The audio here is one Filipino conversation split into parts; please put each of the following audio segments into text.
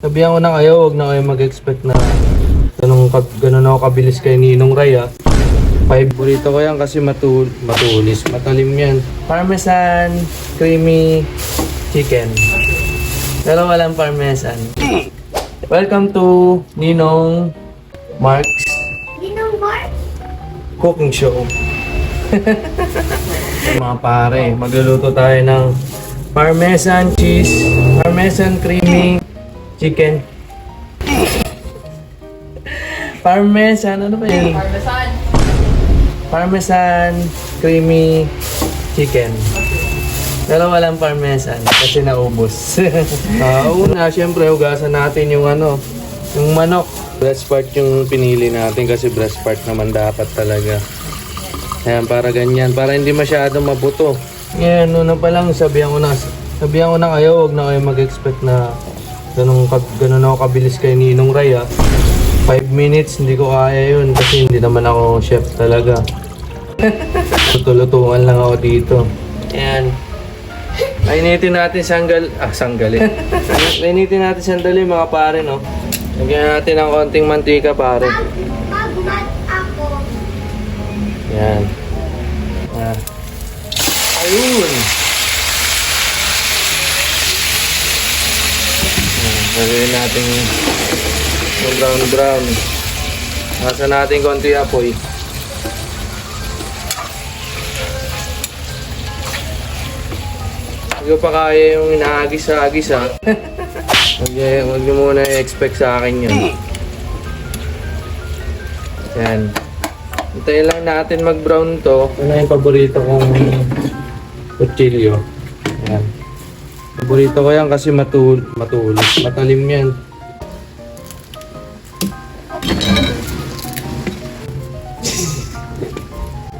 Sabihan ko na kayo, huwag na kayo mag-expect na ganun ako kabilis kay Ninong Ray ha. 5 burrito ko yan kasi matulis, matalim yan. Parmesan, creamy chicken. Pero walang parmesan. Welcome to Ninong Mark's Cooking Show. Mga pare, magluluto tayo ng parmesan cheese, parmesan creamy chicken. Parmesan, ano ba yun? Parmesan creamy chicken. Pero walang parmesan kasi naubos. Una, syempre hugasan natin yung yung manok. Breast part yung pinili natin kasi breast part naman dapat talaga. Ayan, para ganyan. Para hindi masyadong mabuto. Yan, una pa lang sabihan ko na kayo, huwag na kayo mag-expect na ganun ako kabilis kay Ninong Ray ha. 5 minutes, hindi ko kaya yun kasi hindi naman ako chef talaga. Tutulutungan lang ako dito. Ayan. Painitin natin sanggali. Painitin natin sandali mga pare, no? Lagyan natin ng konting mantika, pare. Yan. Ayun. Lagyan natin yung brown. Nasa natin konti apoy. Hindi ko pa kaya yung inaagis-agis ha. Huwag nyo muna i-expect sa akin yun. Yan. Hintayin lang natin mag-brown to. Ito na yung paborito kong kutsilyo. Yan. Paborito ko yan kasi matulis. Matalim yan.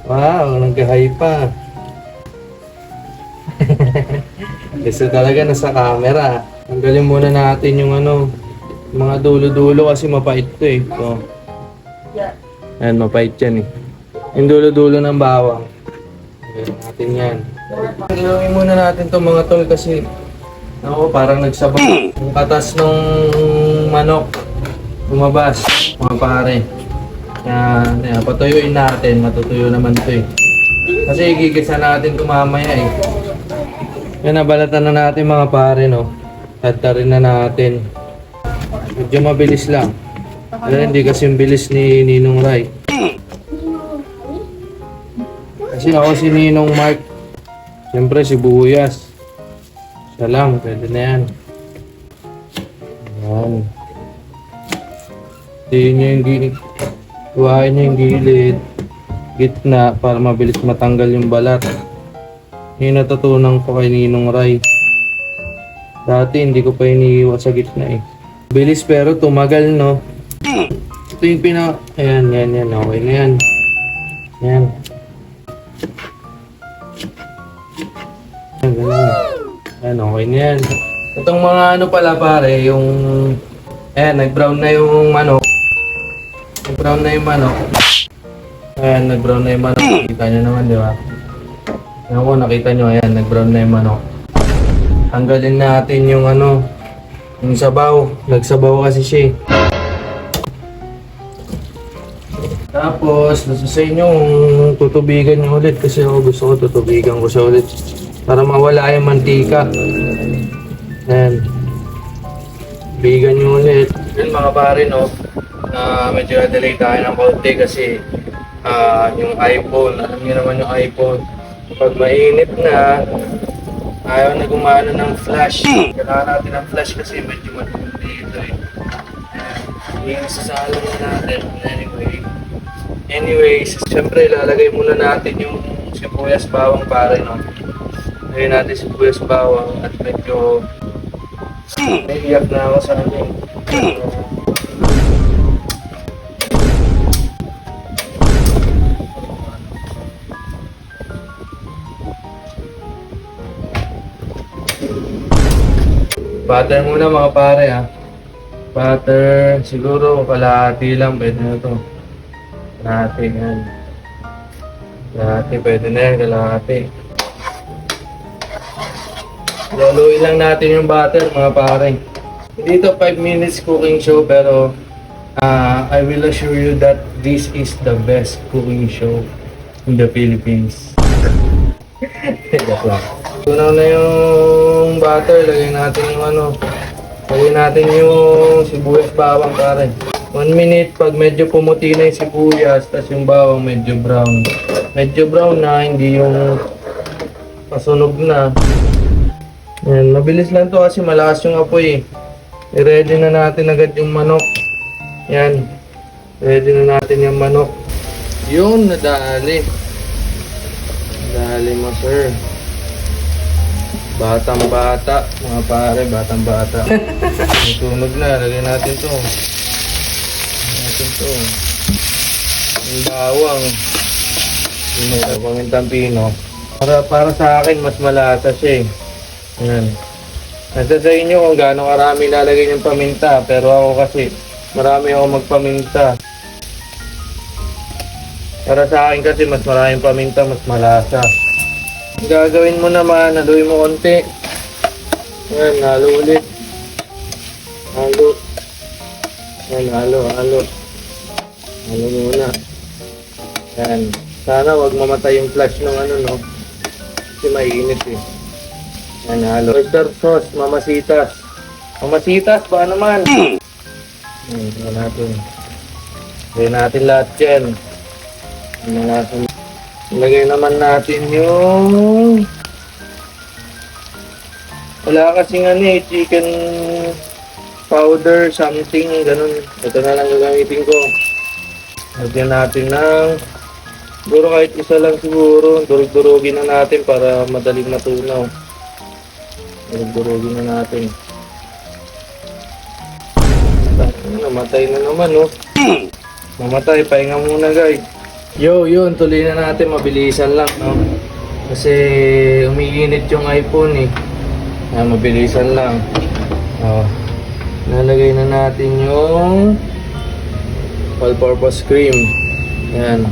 Wow, nagkahay pa. Gusto talaga nasa camera. Tanggalin muna natin yung mga dulo-dulo kasi mapait to eh. So, ayan, mapait yan eh. Yung dulo-dulo ng bawang. Tanggalin natin yan. Ilawin muna natin to mga tol kasi parang nagsabak. Yung katas ng manok lumabas, mga pare. Kaya patuyuin natin, matutuyo naman to eh. Kasi igigisa natin ito mamaya eh. Yan, nabalatan na natin mga pare, no. Tadtarin na natin. Medyo mabilis lang. Pero hindi kasi yung bilis ni Ninong Ray. Kasi ako si Ninong Mark. Siyempre sibuyas. Siya lang, pwede na yan. Ayan. Tiin nyo yung gilid. Kuhain nyo yung gilid. Gitna para mabilis matanggal yung balat. Yung natutunan ko kay Ninong Ray. Dati hindi ko pa iniiwas sa gitna eh. Bilis pero tumagal, no? Ito yung Ayan. Okay na yan. Ayan. Ayan, okay na yan. Itong mga pala pare, yung... Ayan, nag-brown na yung manok. Nag-brown na yung manok. Ayan, nag-brown na yung manok. Kita nyo naman, di ba? Ayan ko, nakita nyo, ayan, nag-brown na yung manok. Tanggalin natin yung yung sabaw. Nagsabaw kasi siya eh. Tapos, nasa sa inyo kung tutubigan nyo ulit kasi ako gusto ko tutubigan ko siya ulit para mawala yung mantika. Ayan. Tubigan nyo ulit. Yan mga pare, no? Medyo delay tayo ng konti kasi yung iPhone, alam nyo naman yung iPhone. Pag mainit na, ayaw na gumana ng flash. Kailangan natin ng flash kasi medyo matundi ito eh. Isasalo na natin. Anyways, siyempre ilalagay muna natin yung sibuyas bawang pare, no? Lagay natin sibuyas bawang at medyo naiiyak na ako sa butter muna mga pare ha. Butter, siguro kalahati lang, pwede na ito. Kalahati yan. Kalahati, pwede na yan, kalahati. Luluin lang natin yung butter mga pare. Hindi to 5 minutes cooking show pero I will assure you that this is the best cooking show in the Philippines. Joke lang. Tunaw na yung butter, lagay natin yung ano. Lagay natin yung sibuyas bawang pare. 1 minute, pag medyo pumuti na yung sibuyas, tas yung bawang medyo brown. Medyo brown na, hindi yung pasunog na. Yan, mabilis lang to kasi malakas yung apoy. I-ready na natin agad yung manok. Yan. Ready na natin yung manok. Yun, nadali. Nadali mo, sir. Batang bata. Mga pare, batang bata. Tunog na. Lagyan natin to. Lagyan natin to. Yung bawang. Yung pamintang pino. Para sa akin, mas malasa siya eh. Yan. Nasa sa inyo kung gaano karami lalagay ng paminta. Pero ako kasi, marami ako magpaminta. Para sa akin kasi, mas maraming paminta, mas malasa. Ang gagawin mo naman, haluin mo konti. Yan, halo ulit. Halo. Yan, halo. Halo muna. Yan. Sana wag mamatay yung flash ng ano, no? Kasi mainit eh. Yan, halo. Oyster sauce, mamasitas. Mamasitas, ba naman? Yan natin. Lagyan natin lahat yan. Lagay naman natin yung... Wala kasing ano eh, chicken powder, something, ganun. Ito na lang gagamitin ko. Lagyan natin ng... Siguro kahit isa lang siguro. Durug-durugin na natin para madaling matunaw. Durug-durugin na natin. Namatay na naman, oh. Namatay, pahinga muna guys. Yun, tuloy na natin, mabilisan lang, no? Kasi umiinit yung iPhone, eh. Mabilisan lang. Nalagay na natin yung all-purpose cream. Yan.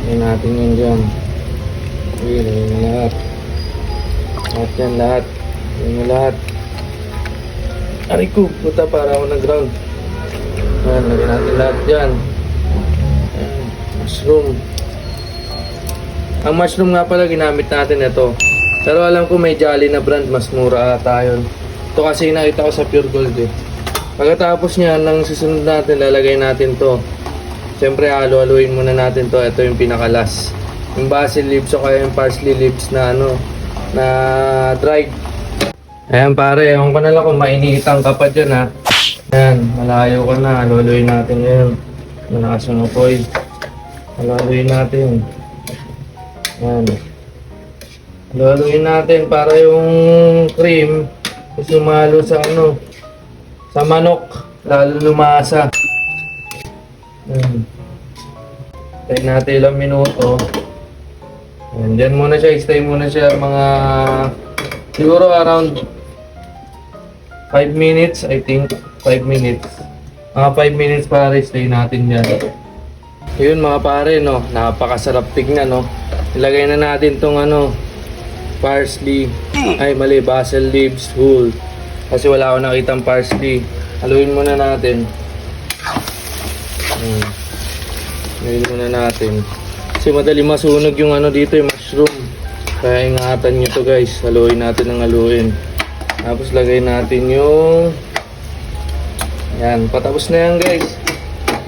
Lagay natin yun dyan. Lagay na lahat. Lahat yan, lahat. Lagay na lahat. Aray ko, puta, para ako nag-ground. Yan, lagay natin lahat dyan. Mushroom. Ang mushroom nga pala ginamit natin ito. Pero alam ko may Jolly na brand, mas mura ata yun. Ito kasi nakita ko sa Pure Gold eh. Pagkatapos niyan, nang susunod natin, lalagay natin to. Siyempre halo-haluin muna natin to. Ito yung pinakalas. Yung basil leaves o kaya yung parsley leaves na ano, na dried. Ayan pare, ewan ko na lang kung mainitan ka pa dyan ha. Ayan, malayo ka na. Halo-haluin natin ngayon. Malakas yung apoy. Halo-haluin natin. Yan. Halo-haluin natin para yung cream sumalo sa ano, sa manok, lalo lumasa. Yan. Tayo natin ilang minuto. Yan, dyan muna siya, stay muna siya mga siguro around 5 minutes, I think. 5 minutes. Mga 5 minutes para stay natin dyan. Yun mga pare, no, napakasarap tignan, no. Ilagay na natin tong ano, parsley, ay mali, basil leaves whole. Kasi wala akong nakitang parsley. Haluin muna natin. Haluin muna natin. Kasi madali masunog yung ano dito, yung mushroom. Kaya ingatan nyo to guys. Haluin natin ng haluin. Tapos lagay natin yung... Yan, patapos na yan guys.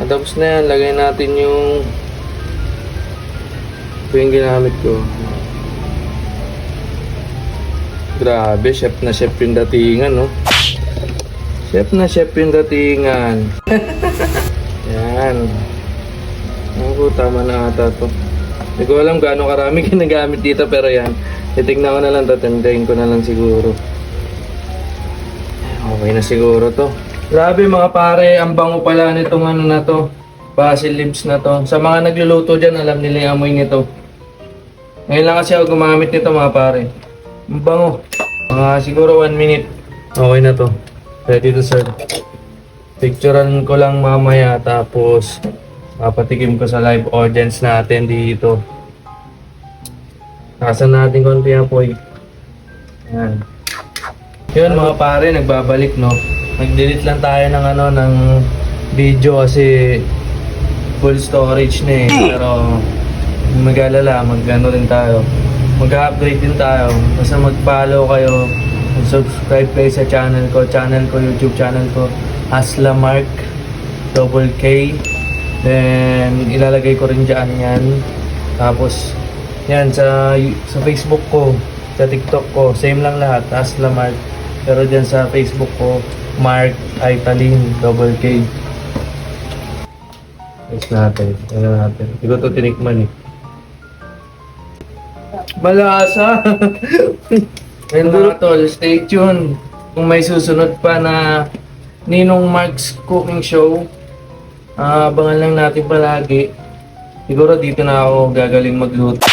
Tapos na yan, lagay natin yung ito yung ginamit ko. Grabe, chef na chef yung datingan, no? Chef na chef yung datingan. Yan. Ako, tama na ata to. Hindi ko alam gaano karami ginagamit dito, pero yan. Titignan ko na lang, tatandayin ko na lang siguro. Okay na siguro to. Grabe mga pare, ang bango pala nitong ano na to. Basil leaves na to. Sa mga nagluluto dyan, alam nila yung amoy nito. Ngayon lang kasi ako gumamit nito mga pare. Ang bango. Mga siguro 1 minute. Okay na to. Ready to serve. Picturean ko lang mamaya tapos papatikim ko sa live audience natin dito. Nakasan natin konti apoy. Yan. Yun mga pare, nagbabalik no. Nag-delete lang tayo ng ano, ng video kasi full storage na eh. Pero mag-alala, mag-ano rin tayo. Mag-upgrade din tayo. Basta mag-follow kayo, mag-subscribe kayo sa channel ko, YouTube channel ko, Asla Mark, double K. Then, ilalagay ko rin dyan yan. Tapos, yan, sa Facebook ko, sa TikTok ko, same lang lahat, Asla Mark. Pero dyan sa Facebook ko, Mark Aitalin, double K. Test natin. Tingnan natin. Hindi ko ito tinikman eh. Malasa! Ayun mga tol, stay tuned. Kung may susunod pa na Ninong Mark's Cooking Show, abangan lang natin palagi. Siguro dito na ako gagaling magluto.